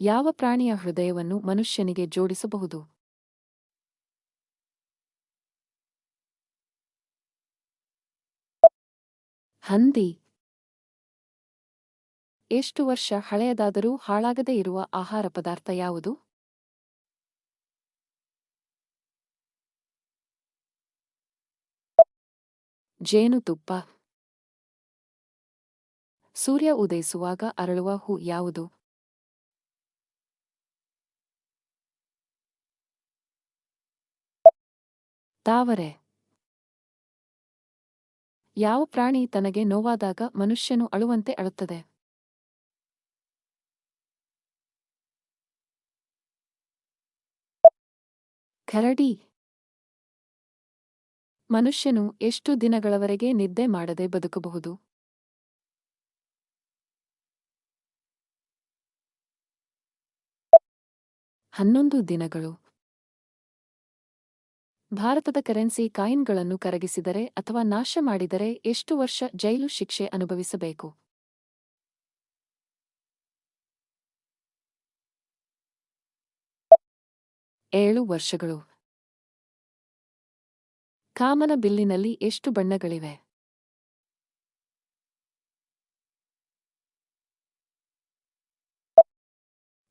ಯಾವ ಪ್ರಾಣಿಯ ಹೃದಯವನ್ನು ಮನುಷ್ಯನಿಗೆ ಜೋಡಿಸಬಹುದು? ಹಂದಿ. ಎಷ್ಟು ವರ್ಷ ಹಳೆಯದಾದರೂ ಹಾಳಾಗದೇ ಇರುವ ಆಹಾರ ಪದಾರ್ಥ ಯಾವುದು? ಜೇನುತುಪ್ಪ. ಸೂರ್ಯ ಉದಯಿಸುವಾಗ ಅರಳುವ ಹೂ ಯಾವುದು? ತಾವರೆ. ಯಾವ ಪ್ರಾಣಿ ತನಗೆ ನೋವಾದಾಗ ಮನುಷ್ಯನು ಅಳುವಂತೆ ಅಳುತ್ತದೆ? ಕರಡಿ. ಮನುಷ್ಯನು ಎಷ್ಟು ದಿನಗಳವರೆಗೆ ನಿದ್ದೆ ಮಾಡದೆ ಬದುಕಬಹುದು? 11 ದಿನಗಳು. ಭಾರತದ ಕರೆನ್ಸಿ ಕಾಯಿನ್ಗಳನ್ನು ಕರಗಿಸಿದರೆ ಅಥವಾ ನಾಶ ಮಾಡಿದರೆ ಎಷ್ಟು ವರ್ಷ ಜೈಲು ಶಿಕ್ಷೆ ಅನುಭವಿಸಬೇಕು? 7 ವರ್ಷಗಳು. ಕಾಮನ ಬಿಲ್ಲಿನಲ್ಲಿ ಎಷ್ಟು ಬಣ್ಣಗಳಿವೆ?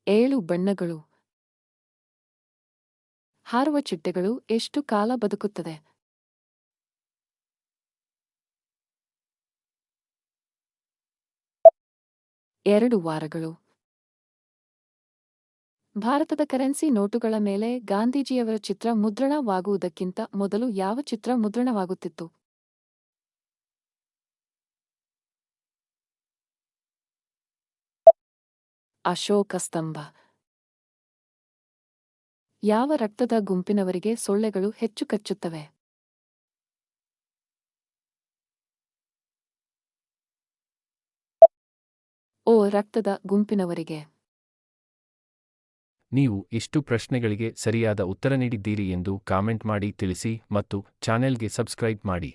7 ಬಣ್ಣಗಳು. ಹಾರುವ ಚಿಟ್ಟೆಗಳು ಎಷ್ಟು ಕಾಲ ಬದುಕುತ್ತದೆ? 2 ವಾರಗಳು. ಭಾರತದ ಕರೆನ್ಸಿ ನೋಟುಗಳ ಮೇಲೆ ಗಾಂಧೀಜಿಯವರ ಚಿತ್ರ ಮುದ್ರಣವಾಗುವುದಕ್ಕಿಂತ ಮೊದಲು ಯಾವ ಚಿತ್ರ ಮುದ್ರಣವಾಗುತ್ತಿತ್ತು? ಅಶೋಕ ಸ್ತಂಭ. ಯಾವ ರಕ್ತದ ಗುಂಪಿನವರಿಗೆ ಸೊಳ್ಳೆಗಳು ಹೆಚ್ಚು ಕಚ್ಚುತ್ತವೆ? ಓ ರಕ್ತದ ಗುಂಪಿನವರಿಗೆ. ನೀವು ಇಷ್ಟು ಪ್ರಶ್ನೆಗಳಿಗೆ ಸರಿಯಾದ ಉತ್ತರ ನೀಡಿದ್ದೀರಿ ಎಂದು ಕಾಮೆಂಟ್ ಮಾಡಿ ತಿಳಿಸಿ ಮತ್ತು ಚಾನೆಲ್ಗೆ ಸಬ್ಸ್ಕ್ರೈಬ್ ಮಾಡಿ.